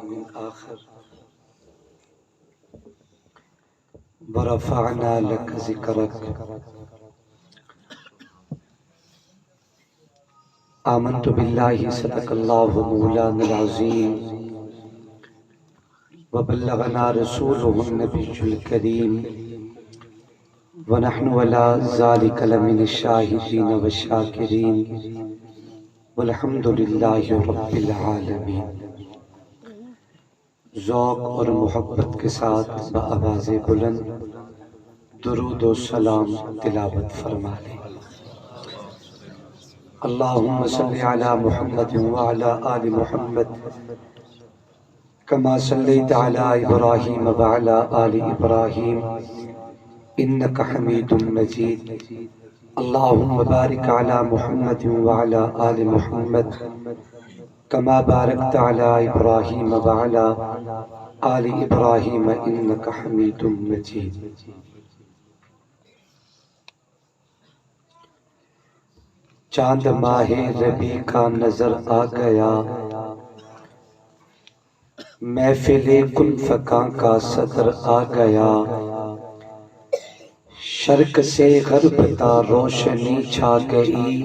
يوم آخر ورفعنا لك ذكرك آمنت بالله صدق الله مولانا العظيم وبلغنا رسوله النبي الكريم ونحن على ذلك لمن الشاهدين والشاكرين والحمد لله رب العالمین۔ ذوق اور محبت کے ساتھ بآواز بلند درود و سلام تلاوت فرما لیں۔ اللہم صلی علی محمد وعلی آل محمد کما صلیت علی ابراہیم وعلی آل ابراہیم انک حمید مجید۔ اللہم بارک علی محمد وعلی آل محمد کما بارکت علی ابراہیم وعلی آل ابراہیم انک حمید مجید۔ چاند ماہ ربیع کا نظر آ گیا، محفل کن فکاں کا صدر آ گیا، شرق سے غرب تا روشنی چھا گئی،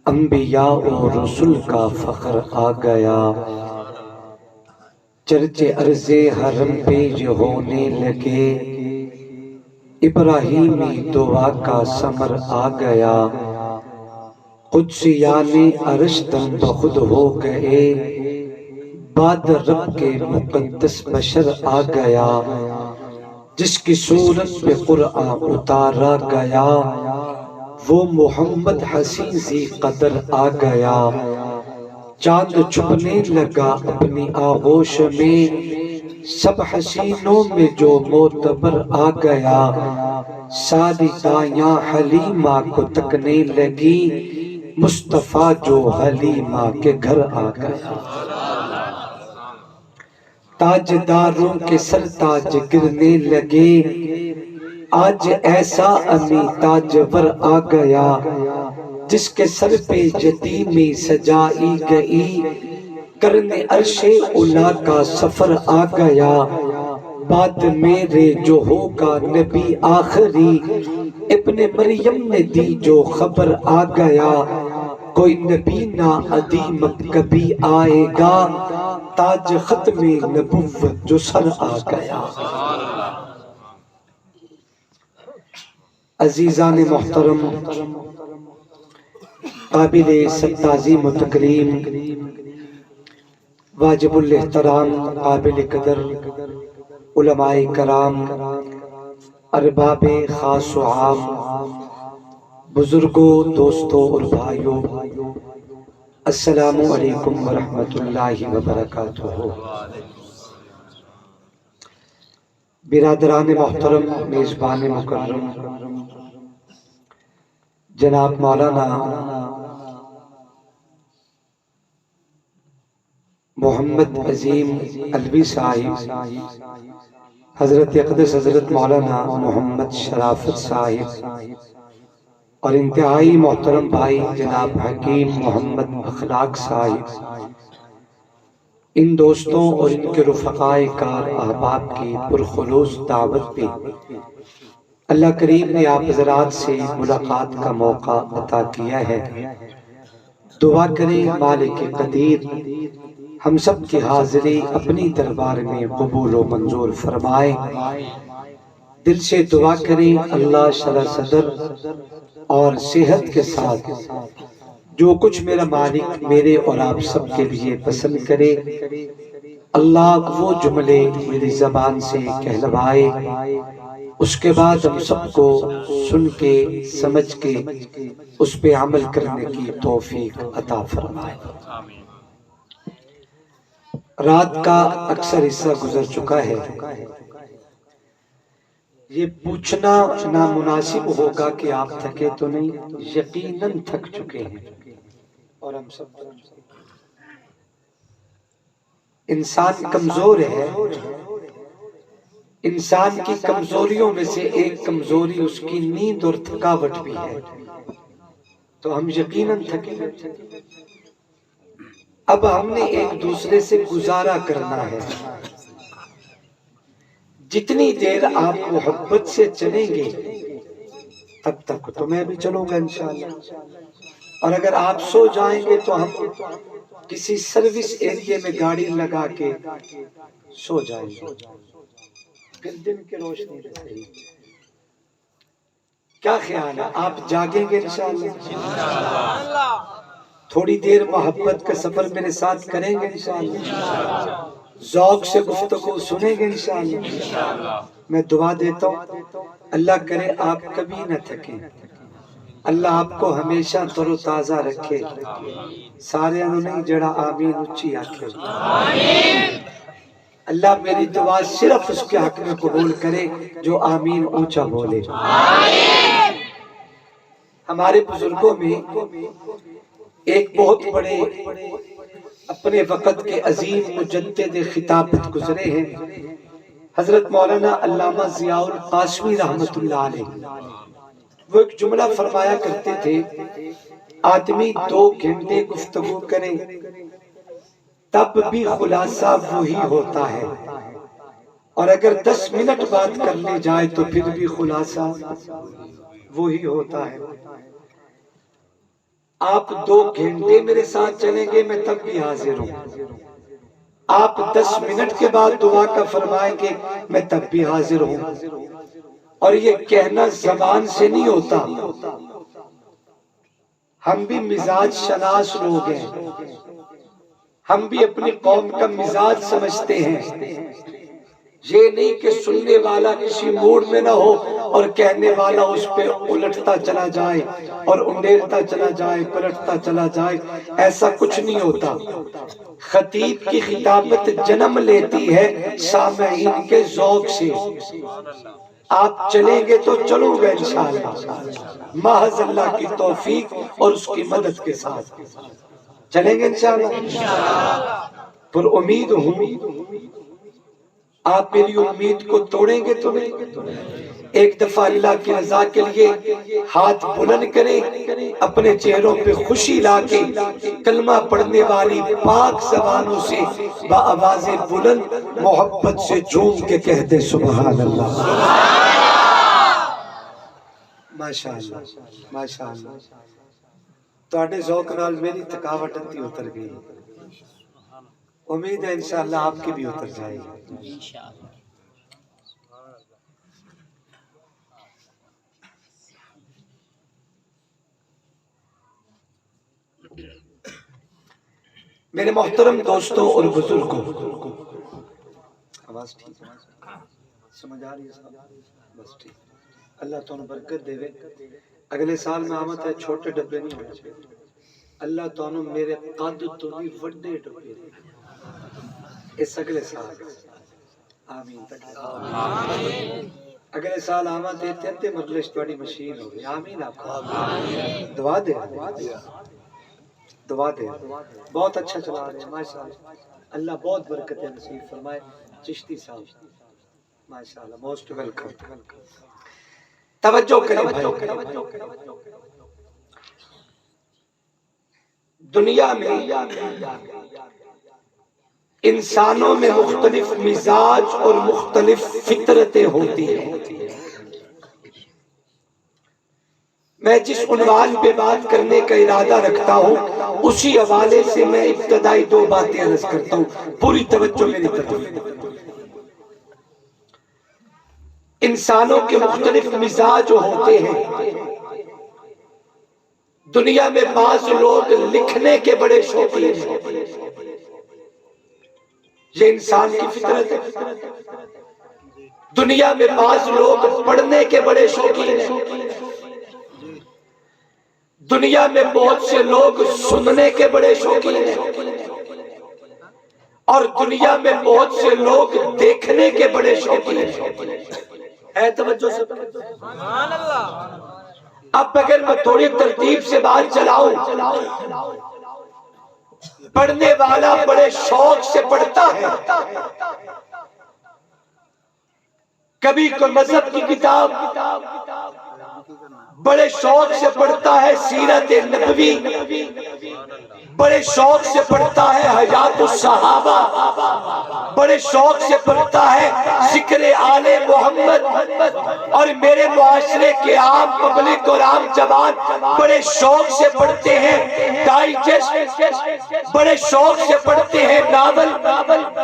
انبیاء و رسول کا فخر آ گیا، چرچے عرض حرم پہ یہ ہونے لگے، ابراہیمی دعا کا ثمر آ گیا، قدسیان عرش دم بخود ہو گئے، بعد رب کے مقدس بشر آ گیا، جس کی صورت پہ قرآن اتارا گیا، وہ محمد حسین ذی قدر آ گیا، چاند چھپنے لگا اپنی آغوش میں، سب حسینوں میں جو معتبر آ گیا، ساری دایاں حلیمہ کو تکنے لگی، مصطفیٰ جو حلیمہ کے گھر آ گیا، تاجداروں کے سر تاج گرنے لگے، آج ایسا امی تاجور آ گیا، جس کے سر پہ یتیمی سجائی گئی، کرنے عرش اولیٰ کا سفر آ گیا، بعد میرے جو ہوگا نبی آخری، ابن مریم نے دی جو خبر آ گیا، کوئی نبی نہ ادیمت کبھی آئے گا، تاج ختم نبوت جو سر آ گیا۔ عزیزان محترم، قابل تعظیم و تکریم، واجب الاحترام، قابل قدر علماء کرام، ارباب خاص و عام، بزرگوں، دوستوں اور بھائیوں، السلام علیکم ورحمۃ اللہ وبرکاتہ۔ برادران محترم، میزبان مکرم، جناب مولانا محمد عظیم علوی صاحب، حضرت اقدس حضرت مولانا محمد شرافت صاحب، اور انتہائی محترم بھائی جناب حکیم محمد اخلاق صاحب، ان دوستوں اور ان کے رفقائے کار احباب کی پرخلوص دعوت پہ اللہ کریم نے آپ حضرات سے ملاقات کا موقع عطا کیا ہے۔ دعا کریں مالک قدیر ہم سب کی حاضری اپنی دربار میں قبول و منظور فرمائے۔ دل سے دعا کریں اللہ شرح صدر اور صحت کے ساتھ جو کچھ میرا مالک میرے اور آپ سب کے لیے پسند کرے، اللہ وہ جملے میری زبان سے کہلوائے، اس کے بعد ہم سب کو سن کے سمجھ کے اس پہ عمل کرنے کی توفیق عطا فرمائے۔ رات کا اکثر حصہ گزر چکا ہے، یہ پوچھنا نامناسب ہوگا کہ آپ تھکے تو نہیں، یقیناً تھک چکے ہیں اور ہم سب انسان کمزور ہے۔ انسان کی کمزوریوں میں سے ایک کمزوری اس کی نیند اور تھکاوٹ بھی ہے، تو ہم یقیناً تھکے ہیں۔ اب ہم نے ایک دوسرے سے گزارا کرنا ہے. جتنی دیر آپ محبت سے چلیں گے تب تک تو میں بھی چلوں گا انشاءاللہ. اور اگر آپ سو جائیں گے تو ہم کسی سروس ایریے میں گاڑی لگا کے سو جائیں گے. پھر دن کی روشنی رہے گی. کیا خیال ہے؟ آپ جاگیں گے انشاءاللہ؟ تھوڑی دیر محبت کا سفر میرے ساتھ کریں گے انشاءاللہ؟ ذوق سے گفتگو سنیں گے انشاءاللہ؟ میں دعا دیتا ہوں اللہ کرے آپ کبھی نہ تھکیں، اللہ آپ کو ہمیشہ تر و تازہ رکھے. سارے انہوں نے جڑا آمین اچھی آکھے. اللہ میری دعا صرف اس کے حق میں قبول کرے جو آمین اونچا بولے. ہمارے بزرگوں میں ایک بہت بڑے اپنے وقت کے عظیم مجدد خطابت گزرے ہیں، حضرت مولانا علامہ ضیاء القاسمی رحمۃ اللہ علیہ. وہ ایک جملہ فرمایا کرتے تھے، آدمی 2 گھنٹے گفتگو کرے تب بھی خلاصہ وہی ہوتا ہے، اور اگر 10 منٹ بات کر لی جائے تو پھر بھی خلاصہ وہی ہوتا ہے. آپ 2 گھنٹے میرے ساتھ چلیں گے میں تب بھی حاضر ہوں. آپ 10 منٹ کے بعد دعا کا فرمائیں گے میں تب بھی حاضر ہوں. اور یہ کہنا زبان سے نہیں ہوتا، ہم بھی مزاج شناس لوگ ہیں، ہم بھی اپنی قوم کا مزاج سمجھتے ہیں. یہ نہیں کہ سننے والا کسی موڈ میں نہ ہو اور کہنے والا اس پہ الٹتا چلا جائے اور انڈیلتا چلا جائے، پلٹتا چلا جائے. ایسا کچھ نہیں ہوتا. خطیب کی خطابت جنم لیتی ہے سامعین کے ذوق سے. آپ چلیں گے تو چلوں گا انشاءاللہ، محض اللہ کی توفیق اور اس کی مدد کے ساتھ چلیں گے انشاءاللہ. پر امید ہوں آپ میری امید کو توڑیں گے تو نہیں. ایک دفعہ اللہ کی رضا کے لیے ہاتھ بلند کریں، اپنے چہروں پہ خوشی لا کے کلمہ پڑھنے والی پاک زبانوں سے بآواز بلند محبت سے جھوم کے کہہ دے سبحان اللہ. ماشاءاللہ ماشاءاللہ. تواڈے ذوق نال میری تھکاوٹ اتنی اتر گئی، امید ہے انشاءاللہ آپ کی بھی اتر جائے گی. میرے محترم دوستوں اور بزرگوں، آواز ٹھیک ہے؟ سمجھ آ رہی ہے صاحب؟ بس ٹھیک. اللہ تمہیں برکت دے. اگلے سال میں آمد ہے چھوٹے ڈبے نہیں ہونے چاہیے. اللہ تمہیں میرے قد تو بھی وڈے ڈبے دے اس اگلے سال. آمین. اگلے سال آمد دیتے ہیں مجلس تواڈی مشین ہو گئی. آمین. آپ دعا دے دعا دے. بہت اچھا چلا رہے ہیں ماشاءاللہ. اللہ بہت برکتیں نصیب فرمائے. چشتی صاحب ماشاءاللہ موسٹ ویلکم. توجہ کریں بھائی، دنیا میں انسانوں میں مختلف مزاج اور مختلف فطرتیں ہوتی ہیں. میں جس عنوان پہ بات کرنے کا ارادہ رکھتا ہوں اسی حوالے سے میں ابتدائی 2 باتیں عرض کرتا ہوں. پوری توجہ میری طرف. انسانوں کے مختلف مزاج ہوتے ہیں. دنیا میں بعض لوگ لکھنے کے بڑے شوقین ہیں، یہ انسان کی فطرت ہے. دنیا میں بعض لوگ پڑھنے کے بڑے شوقین ہیں. دنیا میں بہت سے لوگ سننے کے بڑے شوقین ہیں. اور دنیا میں بہت سے لوگ دیکھنے کے بڑے شوقین ہیں. ہے توجہ سے؟ سبحان اللہ. اب اگر میں تھوڑی ترتیب سے بات چلاؤں، پڑھنے والا بڑے شوق سے پڑھتا ہے. کبھی کوئی مذہب کی کتاب، بڑے شوق سے پڑھتا ہے سیرت نبوی، بڑے شوق سے پڑھتا ہے حیات الصحابہ، بڑے شوق سے پڑھتا ہے ذکر آل محمد، اور میرے معاشرے کے عام پبلک اور عام جوان بڑے شوق سے پڑھتے ہیں ڈائجسٹ، بڑے شوق سے پڑھتے ہیں ناول،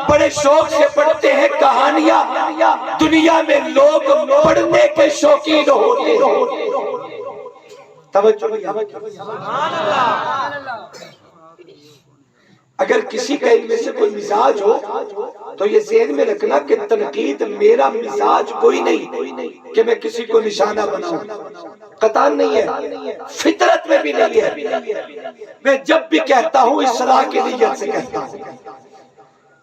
بڑے شوق سے پڑھتے ہیں کہانیاں۔ دنیا میں لوگ پڑھنے کے شوقین ہوتے ہیں۔ توجہ اگر کسی کا ان میں سے کوئی مزاج ہو تو یہ ذہن میں رکھنا کہ تنقید میرا مزاج کوئی نہیں کہ میں کسی کو نشانہ بناؤں، قطعاً نہیں ہے، فطرت میں بھی نہیں ہے۔ میں جب بھی کہتا ہوں اصلاح کی نیت سے کہتا ہوں،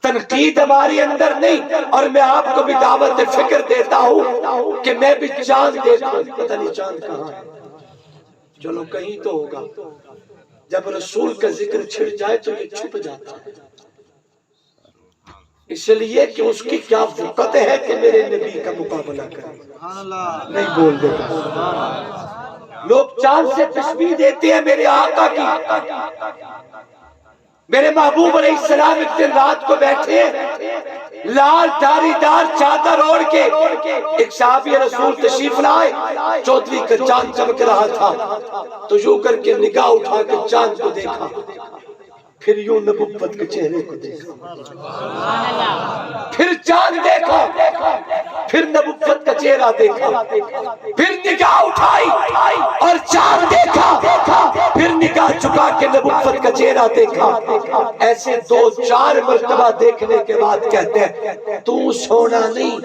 تنقید ہمارے اندر نہیں۔ اور میں آپ کو بھی دعوت فکر دیتا ہوں کہ میں بھی چاند دیکھوں، پتہ نہیں چاند کہاں ہے، چلو کہیں تو ہوگا۔ جب رسول کا ذکر چھڑ جائے تو یہ چھپ جاتا ہے، اس لیے کہ اس کی کیا وقت ہے کہ میرے نبی کا مقابلہ کرے۔ نہیں بول دیتا، لوگ چاند سے تشبیہ دیتے ہیں میرے آقا کی۔ میرے محبوب علیہ السلام ایک دن رات کو بیٹھے لال دھاری دار چادر اوڑھ کے، ایک صحابی رسول تشریف لائے، چودھویں کا چاند چمک رہا تھا، تو یوں کر کے نگاہ اٹھا کے چاند کو دیکھا، پھر یوں نبوت کے چہرے کو دیکھا، پھر چاند دیکھا، پھر نبوت کا چہرہ دیکھا، پھر نگاہ اٹھائی اور چاند دیکھا، پھر نگاہ چکا کے نبوت کا چہرہ دیکھا۔ ایسے 2-4 مرتبہ دیکھنے کے بعد کہتے ہیں تو سونا نہیں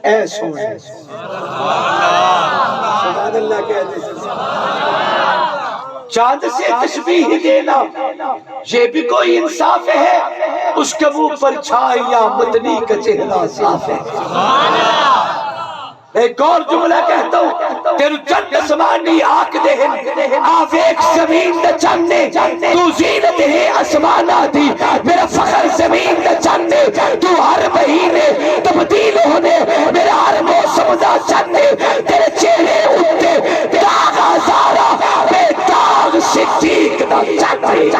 اے سونا۔ سبحان اللہ کہتے ہیں، چاند سے تشبیہ ہی دینا یہ بھی کوئی انصاف ہے؟ اس کے منہ پر چھایا مدنی کا چہرہ صاف ہے۔ ایک اور جملہ کہتا ہوں، تیرو چند اسمانی آنکھ دہن آویک زمین دا چندے، تو زینت ہے اسمانہ دی میرا فخر زمین دا چندے، تو ہر مہینے تبدیل ہونے میرا ہر موسم دا چندے، تیرے چہرے اٹھتے داغ ہزارہ بے داغ صدیق دا چندے۔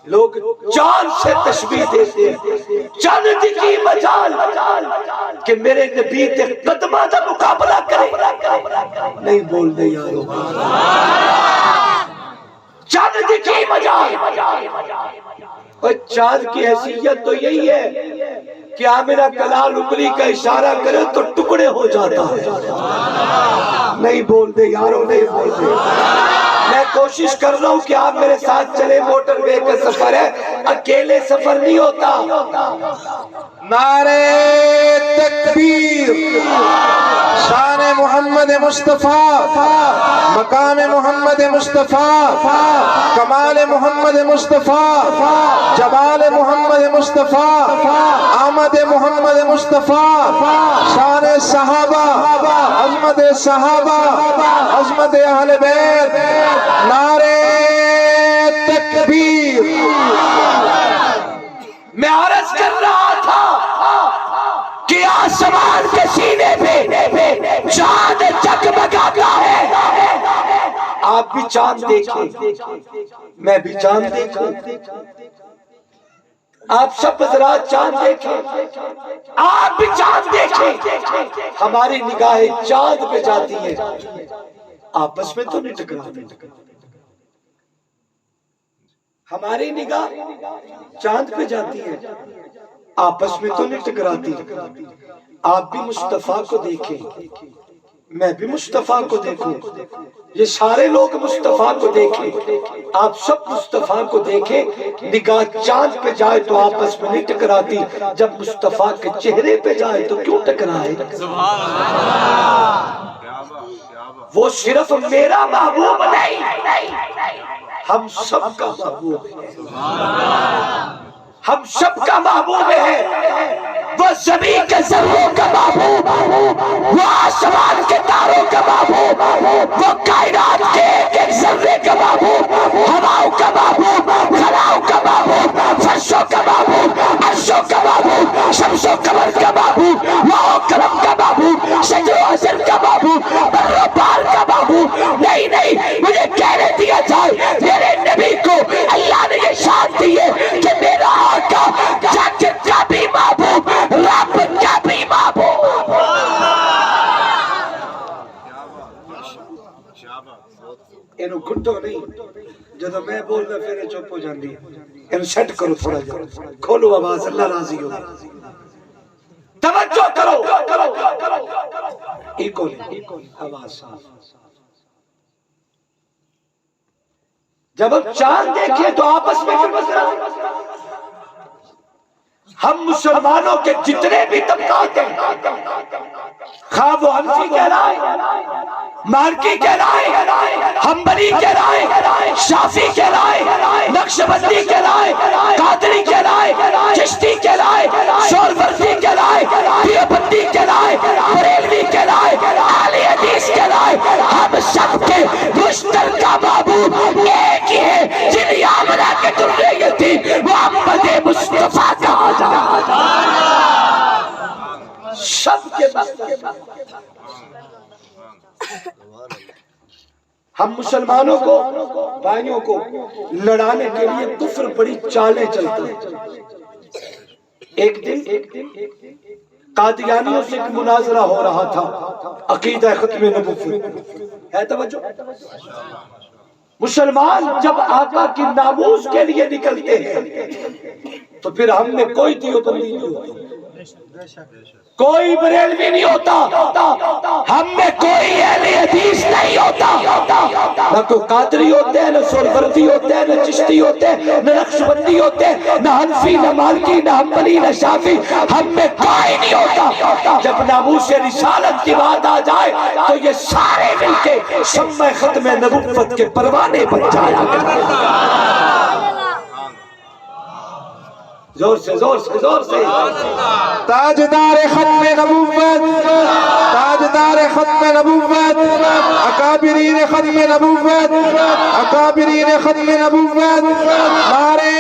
لوگ چاند سے تشبیہ دیتے ہیں، چاند کی مجال کہ میرے نبی تے قدمہ دا مقابلہ کرے۔ نہیں بول دے یارو، چاند کی مجال۔ اور چاند کی حیثیت تو یہی ہے کہ آمنہ کلال انگلی کا اشارہ کرے تو ٹکڑے ہو جاتا ہے۔ نہیں بول دے یارو، نہیں بول دے۔ میں کوشش کر رہا ہوں کہ آپ میرے ساتھ چلے، موٹر وے کا سفر ہے، اکیلے سفر نہیں ہوتا۔ نعرہ تکبیر، شان محمد مصطفیٰ، مقام محمد مصطفیٰ، کمال محمد مصطفیٰ، جمال محمد مصطفیٰ، آمد محمد مصطفیٰ، شان صحابہ، عظمت صحابہ، عظمت اہل بیت، نعرہ تکبیر۔ میں عرض کر رہا تھا کہ آسمان کے سینے پہ چاند جگمگاتا ہے۔ آپ بھی چاند دیکھیں، میں بھی چاند دیکھوں، آپ سب حضرات چاند دیکھیں، آپ بھی چاند دیکھیں۔ ہماری نگاہیں چاند پہ جاتی ہیں، آپس میں تو نہیں ٹکراتی۔ ہماری نگاہ چاند پہ جاتی ہے، آپس میں تو نہیں ٹکراتی۔ آپ بھی مصطفیٰ کو دیکھیں، میں بھی مصطفیٰ کو دیکھوں، یہ سارے لوگ مصطفیٰ کو دیکھیں، آپ سب مصطفیٰ کو دیکھیں۔ نگاہ چاند پہ جائے تو آپس میں نہیں ٹکراتی، جب مصطفیٰ کے چہرے پہ جائے تو کیوں ٹکرائے؟ وہ صرف میرا محبوب نہیں، ہم سب کا محبوب ہے، ہم سب کا محبوب ہے۔ وہ زمین کے ذروں کا محبوب، وہ آسمان کے تاروں کا محبوب، وہ کائنات کے ایک ایک ذرے کا محبوب، ہواؤں کا محبوب، خلاؤں کا محبوب، فرشوں کا محبوب، عرشوں کا محبوب، شمس و قمر کا محبوب، ماء و کرم کا محبوب، شجر و حجر کا جاندی ان سیٹ کرو تھوڑا جا کھولو آواز اللہ راضی ہو توجہ کرو ایکو آواز جب ہم چاند دیکھیں تو آپس میں مسئلہ ہم مسلمانوں کے جتنے بھی طبقات ہیں خواہ وہ حنفی کہلائے مالکی کہلائے حنبلی کہلائے شافعی کہلائے نقشبندی کہلائے قادری کہلائے چشتی کہلائے سہروردی کہلائے دیوبندی کہلائے بریلوی کہلائے اہل حدیث کہلائے ہم سب کے مشترکہ معبود ایک ہی ہے جنہیں آمنہ کے درے یتیم محمد مصطفیٰ کہا جائے سب کے ہم مسلمانوں کو بھائیوں کو لڑانے کے لیے کفر بڑی چالیں چلتا ہے ایک دن قادیانیوں سے ایک مناظرہ ہو رہا تھا عقیدہ ختم نبوت ہے توجہ مسلمان جب آقا کی ناموس کے لیے نکلتے ہیں تو پھر ہم میں کوئی دیوبندی نہیں ہوتی کوئی بریلوی نہیں ہوتا ہم میں کوئی اہل حدیث نہیں ہوتا نہ تو قادری ہوتے ہیں نہ سہروردی ہوتے ہیں نہ چشتی ہوتے ہیں نہ نقشبندی ہوتے ہیں نہ حنفی نہ مالکی نہ حنبلی نہ شافعی ہم میں کوئی نہیں ہوتا جب ناموس رسالت کی بات آ جائے تو یہ سارے مل کے شمع ختم نبوت کے پروانے بن جایا کرتے زور سے تاجدار ختم نبوت تاجدار ختم نبوت اکابرین ختم نبوت اکابرین ختم نبوت نعرہ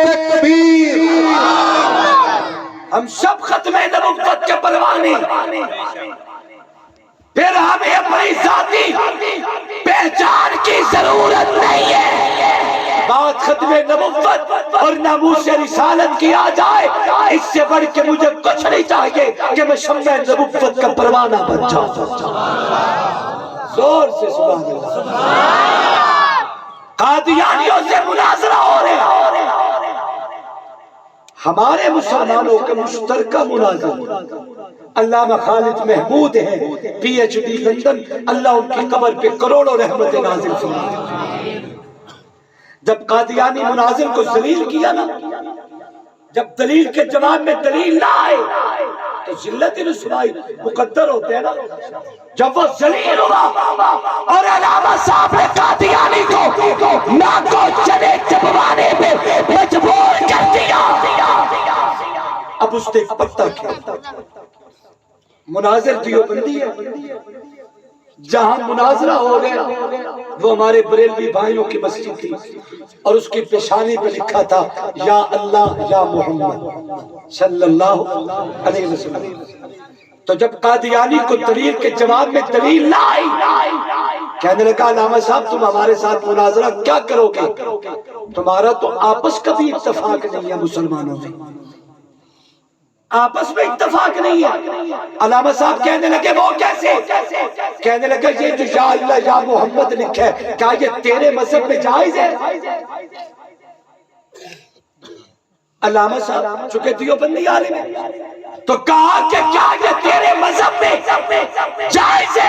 تکبیر ہم سب ختم نبوت کے پروانے پھر ہمیں اپنی ذاتی پہچان کی ضرورت نہیں ہے بات ختم نبوت اور ناموس رسالت کی آ جائے اس سے بڑھ کے مجھے کچھ نہیں چاہیے کہ میں شمع نبوت کا پروانہ بن جاؤں زور سے سبحان اللہ قادیانیوں سے مناظرہ ہو رہے ہمارے مسلمانوں کے مشترکہ مناظرہ علامہ خالد محمود ہے پی ایچ ڈی لندن اللہ ان کی قبر پہ کروڑوں رحمت نازل فرمائے جب قادیانی مناظر کو ذلیل کیا نا جب دلیل کے جواب میں دلیل نہ آئے تو ذلت رسوائی مقدر ہوتے ہیں نا جب وہ ذلیل ہوا اور علامہ صاحب نے قادیانی کو ناکو چنے چبوانے پہ مجبور کر دیا اب اس نے پتہ کیا مناظر دیوبندی ہے جہاں مناظرہ ہو گیا وہ ہمارے بریلوی بھائیوں کی مسجد تھی اور اس کی پیشانی پہ لکھا تھا یا اللہ یا محمد صلی اللہ علیہ وسلم تو جب قادیانی کو دلیل کے جواب میں دلیل نہ آئی کہنے لگا علامہ صاحب تم ہمارے ساتھ مناظرہ کیا کرو گے تمہارا تو آپس کا بھی اتفاق نہیں ہے مسلمانوں میں آپس میں اتفاق نہیں ہے علامہ صاحب کہنے لگے وہ کیسے کہنے لگے یہ جو یا اللہ یا محمد لکھا ہے کیا یہ تیرے مذہب میں جائز ہے علامہ صاحب چونکہ دیوبندی عالم ہے تو کہا کہ کیا یہ تیرے مذہب میں جائز ہے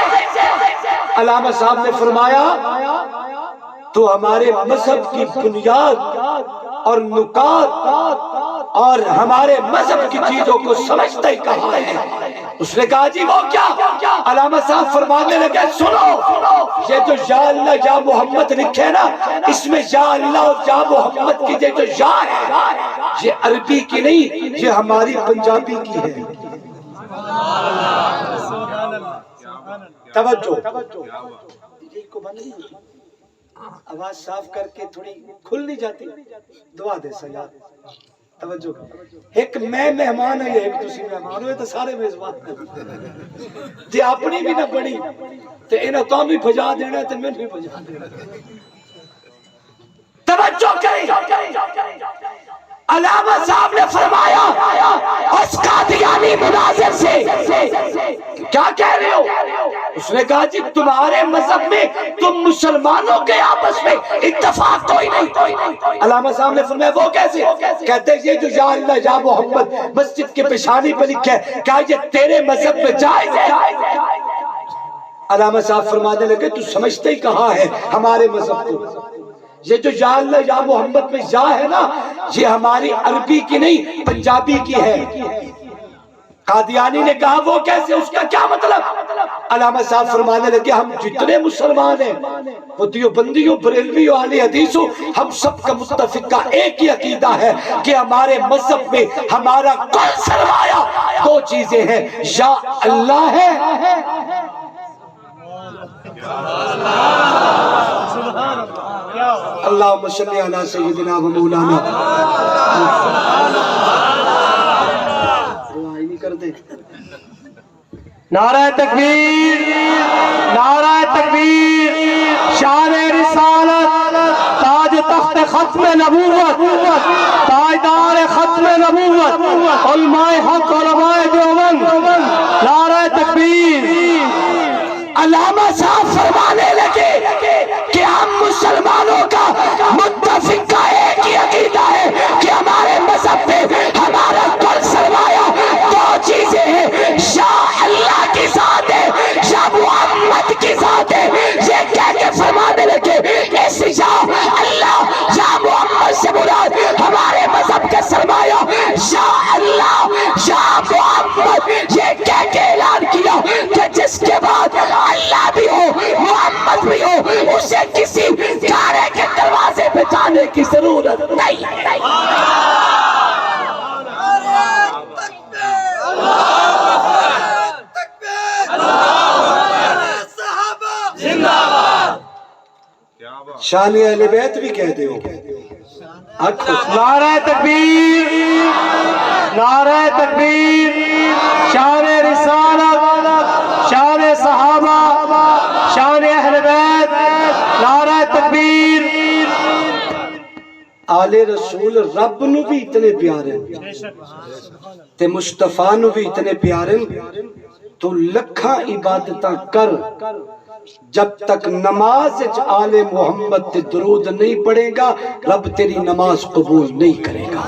علامہ صاحب نے فرمایا تو ہمارے مذہب کی بنیاد اور نکات اور ہمارے مذہب کی چیزوں کو سمجھتا ہی کہا ہے اس نے کہا جی وہ کیا علامہ صاحب فرمانے لگے سنو یہ جو یا اللہ یا محمد لکھے نا اس میں یا اللہ اور یا محمد کی جو یا ہے یہ عربی کی نہیں یہ ہماری پنجابی کی ہے توجہ آواز صاف کر کے تھوڑی کھل نہیں جاتی دعا دے سیاد توجہ ایک میں مہمان ہے ایک تسی مہمان ہوئے تو سارے میزبان جی اپنی بھی نہ بڑی تو انہوں تو بھی بھجا دینا تو میں بھی بھجا دینا توجہ کریں علامہ صاحب نے فرمایا اس قادیانی مناظر سے کیا کہہ رہے ہو اس نے کہا جی تمہارے مذہب میں تم مسلمانوں کے آپس میں اتفاق کوئی نہیں. علامہ صاحب نے فرمایا وہ کیسے؟ کہتے ہیں یہ جو یا اللہ یا محمد مسجد کے پیشانی پہ لکھا ہے کیا یہ تیرے مذہب میں جائز ہے؟ علامہ صاحب فرمانے لگے تو سمجھتے ہی کہاں ہے ہمارے مذہب کو. یہ جو یا اللہ یا محمد میں یا ہے نا یہ ہماری عربی کی نہیں پنجابی کی ہے. قادیانی نے کہا وہ کیسے اس کا کیا مطلب؟ علامہ صاحب فرمانے لگے ہم جتنے مسلمان ہیں وہ دیوبندیوں بریلویوں اہل حدیثوں ہم سب کا متفق کا ایک ہی عقیدہ ہے کہ ہمارے مذہب میں ہمارا کل سرمایہ دو چیزیں ہیں یا اللہ ہے اللہم صلی علی سیدنا و مولانا. دعائی نہیں کرتے. نعرہ تکبیر نعرہ تکبیر شان رسالت تاج تخت ختم نبوت تاجدار ختم نبوت علماء حق علماء دیوبند نعرہ تکبیر. علامہ صاحب فرمانے لگے کہ ہم مسلمانوں کا متفق کا ایک ہی عقیدہ ہے کہ ہمارے مذہب میں ہمارا کل سرمایہ دو چیزیں ہیں یا اللہ کی ذات ہے یا محمد کی ذات ہے. یہ کہہ کے فرمانے لگے اس یا اللہ یا محمد سے مراد ہمارے مذہب کا سرمایہ یا اللہ یا محمد. یہ کہہ کے اعلان کیا کہ جس کے بعد اللہ بھی ہو محمد بھی ہو اسے کسی گھڑے کے دروازے پہ جانے کی ضرورت نہیں. شان اہل بیت بھی کہتے ہو. نعرہ تکبیر نعرہ تکبیر شان رسالت شان صحابہ شان اہل بیت نعرہ تکبیر. آل رسول رب نو بھی اتنے پیارے تے مصطفیٰ نو بھی اتنے پیارے تو لکھاں عبادتاں کر جب تک نماز آل محمد تے درود نہیں پڑھے گا رب تیری نماز قبول نہیں کرے گا.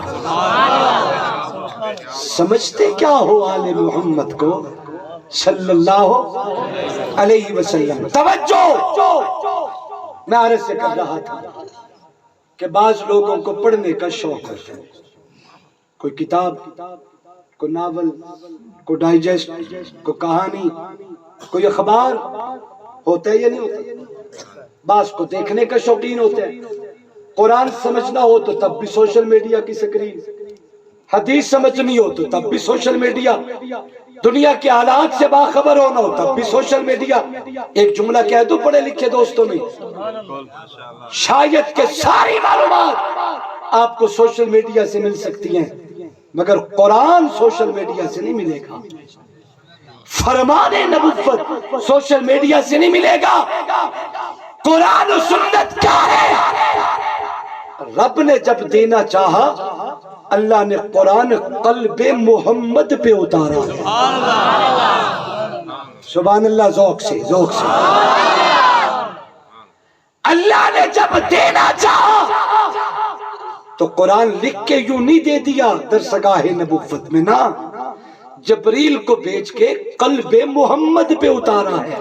سمجھتے کیا ہو آل محمد کو صلی اللہ علیہ وسلم. توجہ میں عرض سے کر رہا تھا کہ بعض لوگوں کو پڑھنے کا شوق ہوتا ہے. کوئی کتاب کوئی ناول کوئی ڈائجسٹ کوئی کہانی کوئی اخبار ہوتا ہے یا نہیں ہوتا. بعض کو دیکھنے کا شوقین ہوتا ہے. قرآن سمجھنا ہو تو تب بھی سوشل میڈیا کی سکرین, حدیث سمجھنی ہو تو تب بھی سوشل میڈیا, دنیا کے حالات سے باخبر ہونا ہو تب بھی سوشل میڈیا. ایک جملہ کہہ دو پڑھے لکھے دوستوں میں, شاید کہ ساری معلومات آپ کو سوشل میڈیا سے مل سکتی ہیں مگر قرآن سوشل میڈیا سے نہیں ملے گا, فرمان نبوت سوشل میڈیا سے نہیں ملے گا. قرآن و سنت کیا ہے؟ رب نے جب دینا چاہا اللہ نے قرآن قلب محمد پہ اتارا. سبحان اللہ, ذوق سے ذوق سے. اللہ نے جب دینا چاہا تو قرآن لکھ کے یوں نہیں دے دیا درسگاہ نبوت میں, نا جبریل کو بھیج کے قلب محمد پہ اتارا ہے.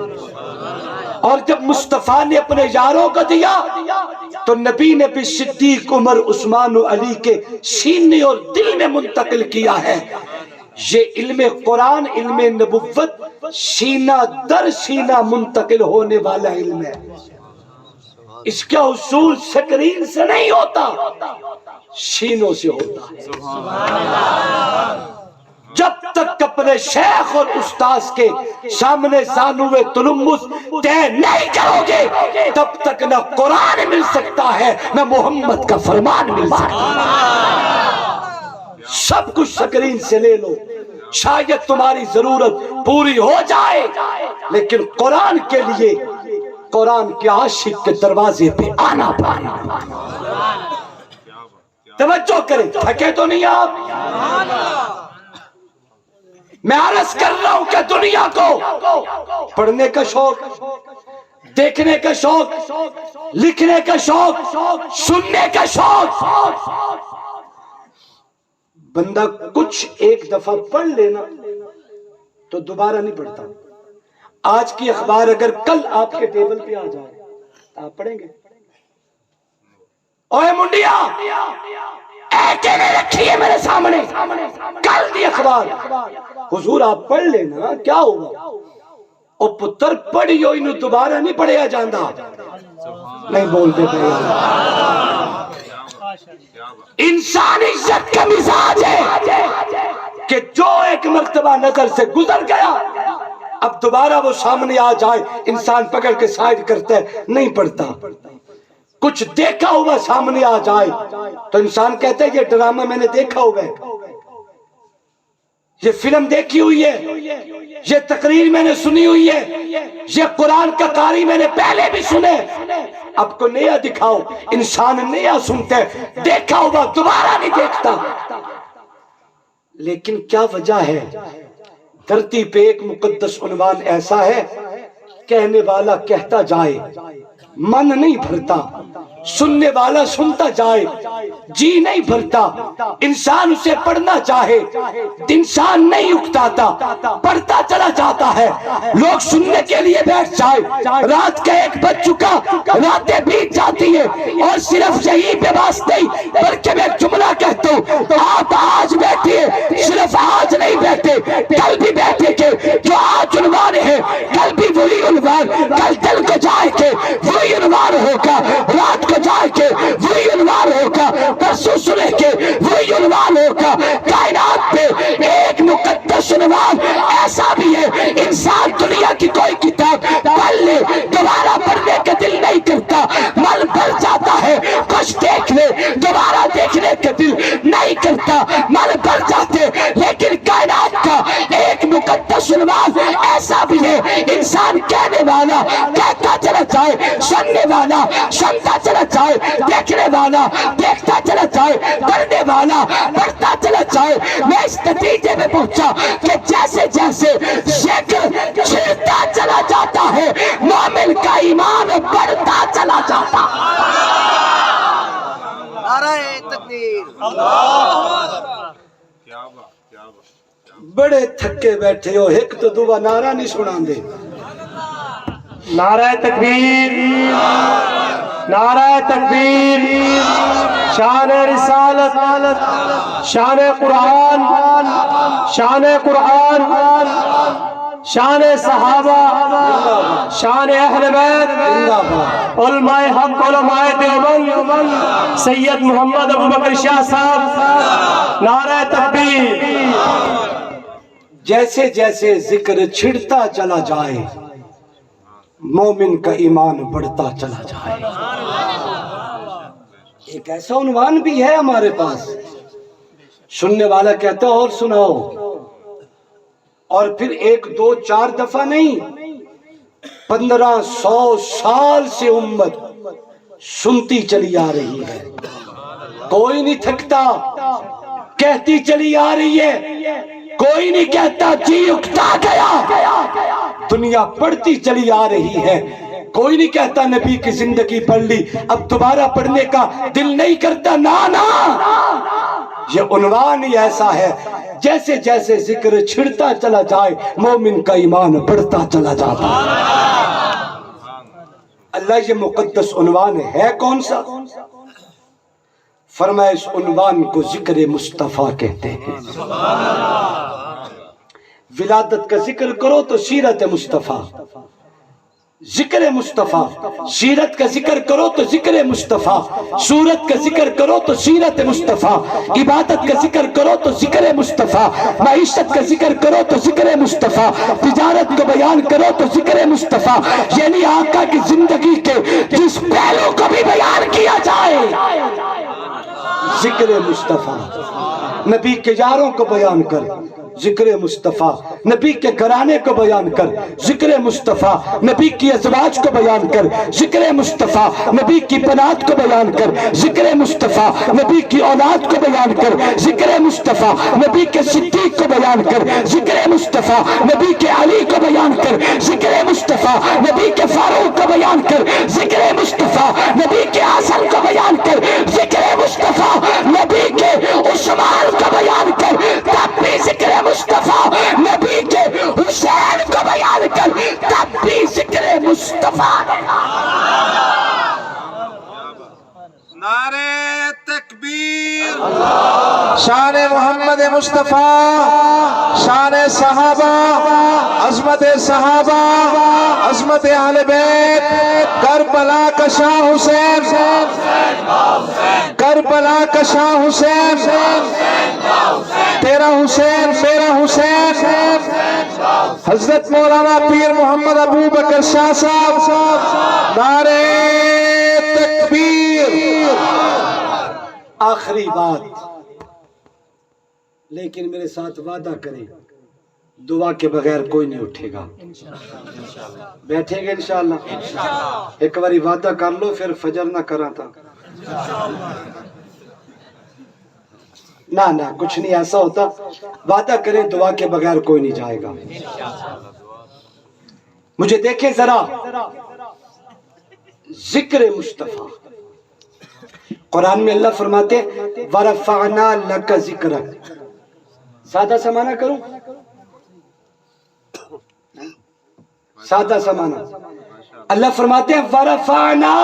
اور جب مصطفیٰ نے اپنے یاروں کو دیا تو نبی نے بھی صدیق عمر عثمان و علی کے سینے اور دل میں منتقل کیا ہے. یہ علم قرآن علم نبوت سینہ در سینہ منتقل ہونے والا علم ہے. اس کا حصول سکرین سے نہیں ہوتا, سینوں سے ہوتا ہے. جب تک اپنے شیخ اور استاذ کے سامنے زانوے تلمس طے نہیں کرو گے تب تک نہ قرآن مل سکتا ہے نہ محمد کا فرمان مل سکتا ہے. سب کچھ سکرین سے لے لو, شاید تمہاری ضرورت پوری ہو جائے لیکن قرآن کے لیے قرآن کے عاشق کے دروازے پہ آنا پانا. توجہ کریں, تھکے تو نہیں آپ؟ میں عرض کر رہا ہوں کہ دنیا کو پڑھنے کا شوق، دیکھنے کا شوق، لکھنے کا شوق، سننے کا شوق، بندہ کچھ ایک دفعہ پڑھ لینا تو دوبارہ نہیں پڑھتا. آج کی اخبار اگر کل آپ کے ٹیبل پہ آ جائے تو آپ پڑھیں گے؟ اوے منڈیا رکھی ہے میرے سامنے کل دی اخبار، حضور آپ پڑھ لینا کیا ہوگا؟ او پتر پڑھی ہوئی نو دوبارہ نہیں پڑھیا جاندہ. نہیں بولتے پہ انسان عزت کا مزاج ہے کہ جو ایک مرتبہ نظر سے گزر گیا اب دوبارہ وہ سامنے آ جائے انسان پکڑ کے سائیڈ کرتا ہے، نہیں پڑھتا. کچھ دیکھا ہوا سامنے آ جائے تو انسان کہتا ہے یہ ڈرامہ میں نے دیکھا ہوا ہے، یہ فلم دیکھی ہوئی ہے، یہ تقریر میں نے سنی ہوئی ہے، یہ قرآن کا قاری میں نے پہلے بھی سنے. اب کو نیا دکھاؤ، انسان نیا سنتے دیکھا ہوا دوبارہ نہیں دیکھتا. لیکن کیا وجہ ہے؟ دھرتی پہ ایک مقدس عنوان ایسا ہے، کہنے والا کہتا جائے من نہیں بھرتا، سننے والا سنتا جائے جی نہیں بھرتا. انسان اسے پڑھنا چاہے انسان نہیں اکتاتا، پڑھتا چلا جاتا ہے. لوگ سننے کے لیے بیٹھ جائے، رات کا 1 بج چکا، راتیں بیت جاتی ہے اور صرف یہی پہ بس نہیں بلکہ میں ایک جملہ کہتا ہوں، آپ آج بیٹھے صرف آج نہیں بیٹھے کل بھی بیٹھے کہ جو آج عنوان ہے کل بھی وہی عنوان، کل دل کو جائے کہ وہی عنوان ہوگا، رات کو جائے کہ وہی عنوان ہوگا، پرسوں سنے کہ وہی عنوان ہوگا. کائنات پہ ایک مقدس عنوان ایسا بھی ہے، انسان دنیا کی کوئی کتاب پڑھ لے دوبارہ پڑھنے کا دل نہیں کرتا، من بھر جاتا ہے. کچھ دیکھ لے دوبارہ دیکھنے کا دل نہیں کرتا، من بھر جاتے. لیکن کائنات کا ایک مقدس عنوان ایسا بھی ہے، انسان کہنے والا کہتا چلا جائے، سننے والا سنتا چلا جائے، دیکھنے والا دیکھتا چلا جائے، پڑھنے والا پڑھتا چلا جائے. میں اس نتیجے میں پہنچا کہ جیسے جیسے ذکر چھڑتا چلا جاتا ہے مومن کا ایمان بڑھتا چلا جاتا. نعرہ تکبیر. بڑے تھکے بیٹھے ہو، ایک تو دعا نعرہ نہیں سنان دے. نعرہ تکبیر، نعرہ تکبیر. شان رسالت، شان قرآن، شان قرآن، شان صحابہ، شان اہل بیت، علماء حق، علماء دیوبند، سید محمد ابو بکر شاہ صاحب. نعرہ تکبیر. جیسے جیسے ذکر چھڑتا چلا جائے مومن کا ایمان بڑھتا چلا جائے. ایک ایسا عنوان بھی ہے ہمارے پاس، سننے والا کہتا اور سناؤ، اور پھر 1 2 4 دفعہ نہیں، 1500 سال سے امت سنتی چلی آ رہی ہے، کوئی نہیں تھکتا، کہتی چلی آ رہی ہے، کوئی نہیں کہتا جی اکتا گیا. دنیا پڑھتی چلی آ رہی ہے، کوئی نہیں کہتا نبی کی زندگی پڑھ لی اب دوبارہ پڑھنے کا دل نہیں کرتا. نا یہ عنوان ہی ایسا ہے، جیسے جیسے ذکر چھڑتا چلا جائے مومن کا ایمان بڑھتا چلا جاتا. اللہ یہ مقدس عنوان ہے کون سا؟ فرمایا اس عنوان کو ذکر مصطفیٰ کہتے ہیں. ولادت کا ذکر کرو تو سیرت مصطفیٰ، ذکر مصطفیٰ. سیرت کا ذکر کرو تو ذکر مصطفیٰ، صورت کا ذکر کرو تو سیرت مصطفیٰ، عبادت کا ذکر کرو تو ذکر مصطفیٰ، معیشت کا ذکر کرو تو ذکر مصطفیٰ، تجارت کو بیان کرو تو ذکر مصطفیٰ. یعنی آقا کی زندگی کے جس پہلو کو بھی بیان کیا جائے ذکر مصطفیٰ. نبی کے یاروں کو بیان کر، ذکر مصطفیٰ نبی کے گھرانے کو بیان کر، ذکر مصطفیٰ نبی کی ازواج کو بیان کر، ذکر مصطفیٰ نبی کی بنات کو بیان کر، ذکر مصطفیٰ نبی کی اولاد کو بیان کر، ذکر مصطفیٰ نبی کے صدیق کو بیان کر، ذکر مصطفیٰ نبی کے علی کو بیان کر، ذکر مصطفیٰ نبی کے فاروق کو بیان کر، ذکر مصطفیٰ نبی کے حسن کو بیان کر، ذکر مصطفیٰ نبی کے عثمان کو بیان کر، تب بھی ذکر مصطفیٰ نبی کے حسین کو بیان کر، تب بھی ذکر مصطفیٰ نعرہ تکبیر، شان محمد مصطفیٰ، شان صحابہ، عظمت صحابہ، عظمت اہل بیت، کربلا کا شاہ حسین، کربلا کا شاہ حسین، تیرا حسین میرا حسین، حضرت مولانا پیر محمد ابو بکر شاہ صاحب، نعرہ تکبیر۔ آخری بات، لیکن میرے ساتھ وعدہ کریں، دعا کے بغیر کوئی نہیں اٹھے گا۔ بیٹھیں گے انشاءاللہ؟ ایک باری وعدہ کر لو، پھر فجر نہ کرا تھا۔ نہ کچھ نہیں ایسا ہوتا، وعدہ کریں دعا کے بغیر کوئی نہیں جائے گا۔ مجھے دیکھیں ذرا، ذکر مصطفیٰ قرآن میں اللہ فرماتے ہیں وَرَفَعْنَا لَكَ ذِكْرَكَ، سادہ سا معنی کروں، سادہ سا معنی، اللہ فرماتے ہیں وَرَفَعْنَا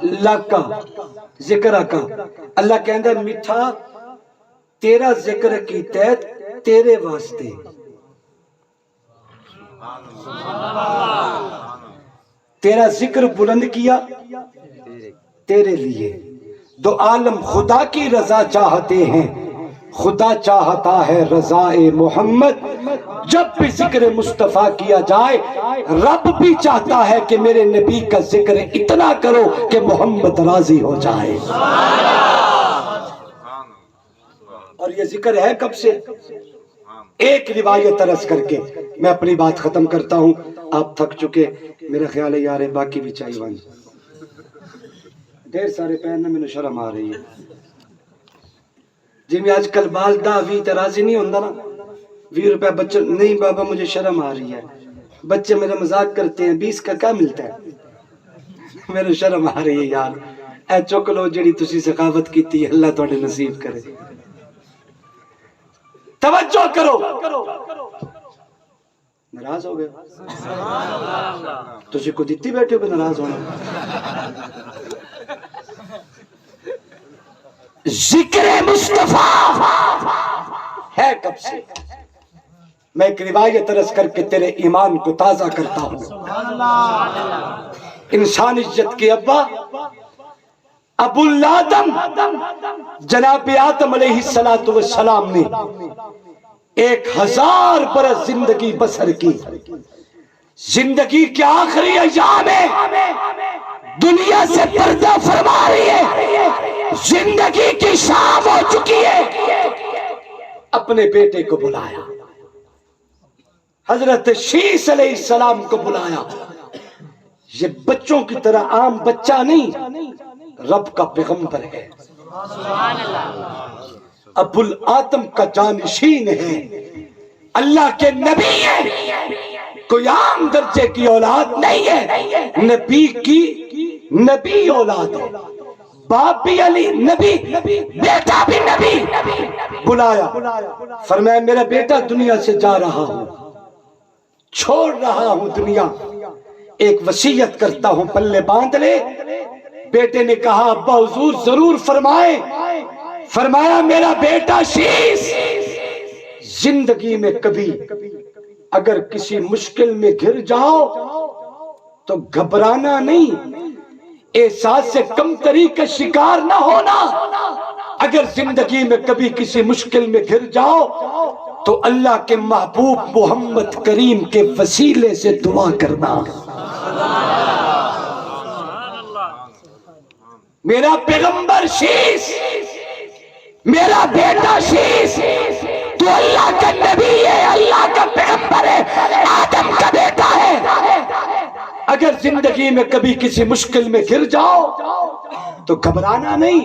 لَكَ ذِكْرَكَ، اللہ کہندہ ہے میٹھا تیرا ذکر کی تحت تیرے واسطے، تیرا ذکر بلند کیا تیرے لیے، دو عالم خدا کی رضا چاہتے ہیں، خدا چاہتا ہے رضا محمد، جب بھی ذکر مصطفیٰ کیا جائے رب بھی چاہتا ہے کہ میرے نبی کا ذکر اتنا کرو کہ محمد راضی ہو جائے۔ اور یہ ذکر ہے کب سے؟ ایک روایت عرض کر کے میں اپنی بات ختم کرتا ہوں، آپ تھک چکے، میرا خیال ہے یار باقی بھی چاہیے وان ڈھیر سارے پہننے میں شرم آ رہی ہے جی، میں آج کل بال دا 20 راضی نہیں ہوندہ نا، 20 روپے بچے نہیں بابا مجھے شرم آ رہی ہے، بچے میرا مذاق کرتے ہیں 20 کا کیا ملتا ہے، میرے شرم آ رہی ہے یار، اے چک لو جڑی تسی ثقافت کیتی ہے، اللہ تواڈے نصیب کرے۔ توجہ کرو، ناراض ہو گئے تسی کو دیتی بیٹھے ہو ناراض ہونا۔ ذکر مصطفیٰ ہے کب سے؟ میں ایک روایت عرض کر کے تیرے ایمان کو تازہ کرتا ہوں۔ انسانیت کے ابا ابو الادم جناب آدم علیہ السلام نے 1000 برس زندگی بسر کی، زندگی کے آخری ایام میں دنیا سے پردہ فرما رہی ہے، زندگی کی شام ہو چکی ہے، اپنے بیٹے کو بلایا، حضرت شیس علیہ السلام کو بلایا، یہ بچوں کی طرح عام بچہ نہیں، رب کا پیغمبر ہے، ابو الادم کا جانشین ہے، اللہ کے نبی ہے، کوئی عام درجے کی اولاد نہیں ہے، نبی کی نبی اولاد ہے، باپ بھی علی نبی، بیٹا بھی نبی، بلایا، فرمایا میرا بیٹا دنیا سے جا رہا ہوں، چھوڑ رہا ہوں دنیا، ایک وصیت کرتا ہوں پلے باندھ لے۔ بیٹے نے کہا ابا حضور ضرور فرمائیں، فرمایا میرا بیٹا شیس زندگی میں کبھی اگر کسی مشکل میں گر جاؤ تو گھبرانا نہیں، احساس سے کمتری کا شکار نہ ہونا، اگر زندگی میں کبھی کسی مشکل میں گر جاؤ تو اللہ کے محبوب محمد کریم کے وسیلے سے دعا کرنا۔ میرا پیغمبر شیس، میرا بیٹا شیس تو اللہ کا نبی ہے، اللہ کا پیغمبر ہے، آدم کا بیٹا ہے۔ اگر زندگی میں کبھی کسی مشکل میں گر جاؤ تو گھبرانا نہیں،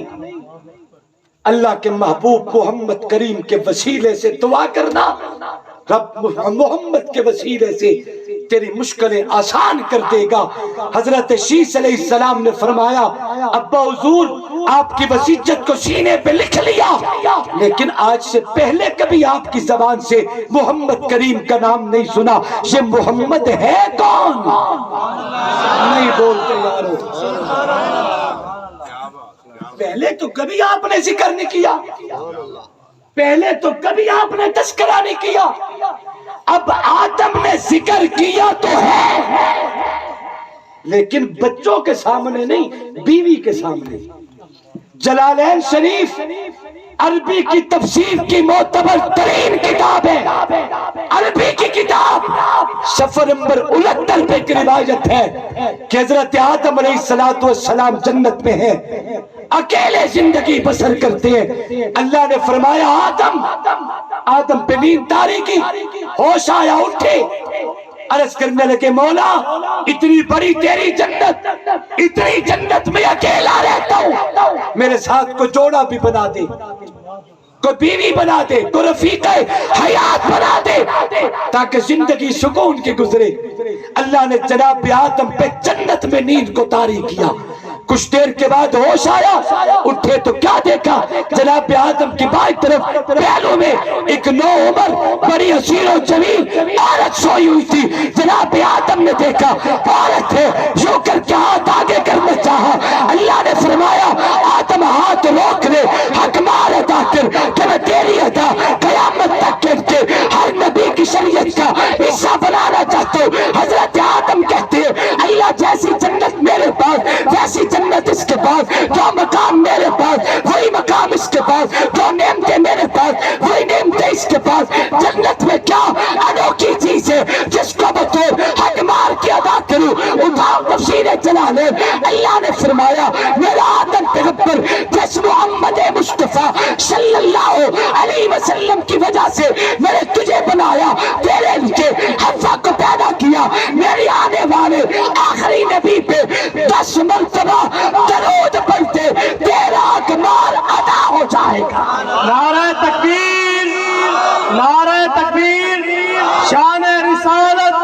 اللہ کے محبوب محمد کریم کے وسیلے سے دعا کرنا، رب محمد کے وسیلے سے تیری مشکلیں آسان کر دے گا۔ حضرت شیس علیہ السلام نے فرمایا ابا حضور آپ کی وصیت کو سینے پہ لکھ لیا، لیکن آج سے پہلے کبھی آپ کی زبان سے محمد کریم کا نام نہیں سنا، یہ محمد ہے کون؟ نہیں بولتے یارو، پہلے تو کبھی آپ نے ذکر نہیں کیا، پہلے تو کبھی آپ نے تذکرہ نہیں کیا، اب آدم نے ذکر کیا تو ہے، لیکن بچوں کے سامنے نہیں، بیوی کے سامنے۔ جلالین شریف عربی کی تفسیر کی معتبر ترین کتاب ہے، عربی کی کتاب، صفحہ نمبر 69 پہ ایک روایت ہے کہ حضرت آدم علیہ السلام جنت میں ہیں، اکیلے زندگی بسر کرتے ہیں۔ اللہ نے فرمایا آدم پہ نیند طاری کی، ہوش آیا، اٹھے، عرض کرنے لگے مولا اتنی بڑی تیری جنت، اتنی جنت میں اکیلا رہتا ہوں، میرے ساتھ کو جوڑا بھی بنا دے، کوئی بیوی بنا دے، کوئی رفیق حیات بنا دے تاکہ زندگی سکون کی گزرے۔ اللہ نے جناب آدم پہ جنت میں نیند کو طاری کیا، کچھ دیر کے بعد ہوش آیا، اٹھے تو کیا دیکھا، جناب آدم کی بائیں طرف پہلو میں ایک نو عمر بڑی حسین و جمیل عورت سوئی ہوئی تھی۔ جناب آدم نے دیکھا عورت ہے، یوں کر کے ہاتھ آگے کرنا چاہا، اللہ نے فرمایا آدم ہاتھ روک لے، حق مار ادا کر کہ میں تیری ادا قیامت تک کے ہر نبی کی شریعت کا حصہ بنانا چاہتا ہوں۔ حضرت آدم کہتے ہیں اللہ جیسی جنت میرے پاس ویسی جنت اس کے پاس، جو مقام میرے پاس وہی مقام اس کے پاس، جو نعمتیں میرے پاس وہی نعمتیں اس کے پاس۔ جنت میں کیا انوکھی چیز ہے جس کو بطور حق مار کے ادا کروں؟ اٹھاؤ تفسیر جلالین، اللہ نے فرمایا میرا آدم پیغمبر جس محمد مصطفیٰ صلی اللہ علیہ وسلم کی وجہ سے میں نے تجھے بنایا، تیرے لیے حوا کو پیدا کیا، میری آنے والے آخری نبی پہ 10 مرتبہ درود پڑھتے تیرا کمال ادا ہو جائے گا۔ نعرہ تکبیر، نعرہ تکبیر، شان رسالت،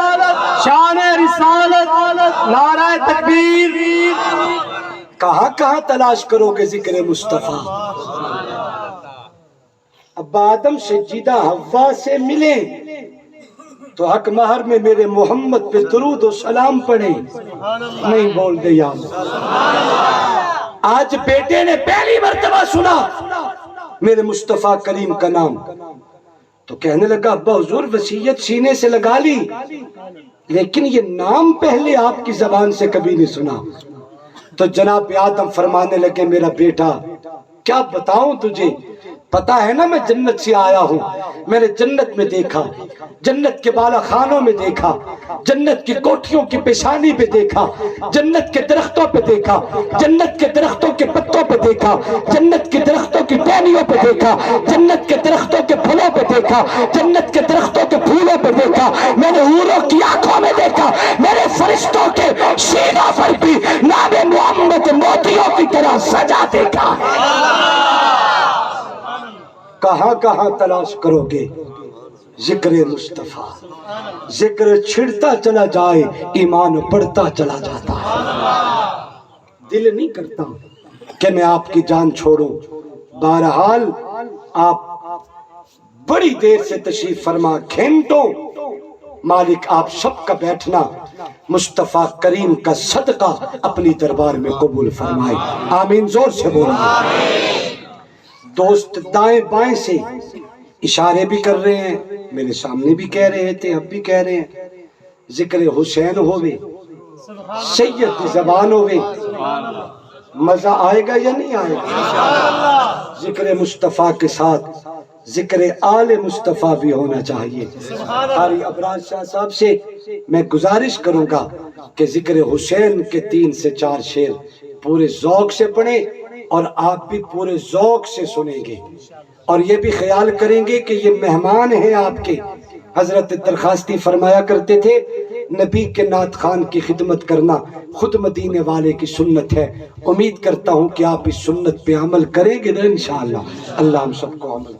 شان رسالت، نعرہ تکبیر۔ کہاں کہاں تلاش کرو گے ذکر مصطفیٰ؟ اب آدم سجدہ حوا سے ملے تو حق مہر میں میرے محمد پہ درود و سلام پڑھے، نہیں بول دے یا آج بیٹے نے پہلی مرتبہ سنا میرے مصطفیٰ کریم کا نام تو کہنے لگا ابا حضور وصیت سینے سے لگا لی، لیکن یہ نام پہلے آپ کی زبان سے کبھی نہیں سنا۔ تو جناب آدم فرمانے لگے میرا بیٹا کیا بتاؤں تجھے، پتا ہے نا میں جنت سے آیا ہوں، میں نے جنت میں دیکھا، جنت کے بالا خانوں میں دیکھا، جنت کی کوٹھیوں کی پیشانی پہ دیکھا، جنت کے درختوں پہ دیکھا، جنت کے درختوں کے پتوں پہ دیکھا، جنت کے درختوں کی ٹہنیوں پہ دیکھا، جنت کے درختوں کے پھلوں پہ دیکھا، جنت کے درختوں کے پھولوں پہ دیکھا، میں نے حوروں کی آنکھوں میں دیکھا، میرے فرشتوں کے سینوں پر بھی نام محمد موتیوں کی طرح سجا دیکھا۔ کہاں کہاں تلاش کرو گے ذکر مصطفیٰ؟ ذکر چھڑتا چلا جائے ایمان بڑھتا چلا جاتا ہے۔ دل نہیں کرتا کہ میں آپ کی جان چھوڑوں، بہرحال آپ بڑی دیر سے تشریف فرما، گھنٹوں مالک آپ سب کا بیٹھنا مصطفیٰ کریم کا صدقہ اپنی دربار میں قبول فرمائے، آمین زور سے بولنا۔ دوست دائیں بائیں سے اشارے بھی کر رہے ہیں، میرے سامنے بھی کہہ رہے تھے، اب بھی کہہ رہے ہیں ذکر حسین ہوئے، سید کی زبان ہوئے، مزہ آئے گا یا نہیں آئے گا؟ ذکر مصطفیٰ کے ساتھ ذکر آل مصطفیٰ بھی ہونا چاہیے۔ قاری ابراز شاہ صاحب سے میں گزارش کروں گا کہ ذکر حسین کے 3 سے 4 شعر پورے ذوق سے پڑھیں، اور آپ بھی پورے ذوق سے سنیں گے، اور یہ بھی خیال کریں گے کہ یہ مہمان ہیں آپ کے۔ حضرت درخواستی فرمایا کرتے تھے نبی کے نعت خوان کی خدمت کرنا خود مدینے والے کی سنت ہے۔ امید کرتا ہوں کہ آپ اس سنت پہ عمل کریں گے نا انشاءاللہ۔ اللہ ہم سب کو عمل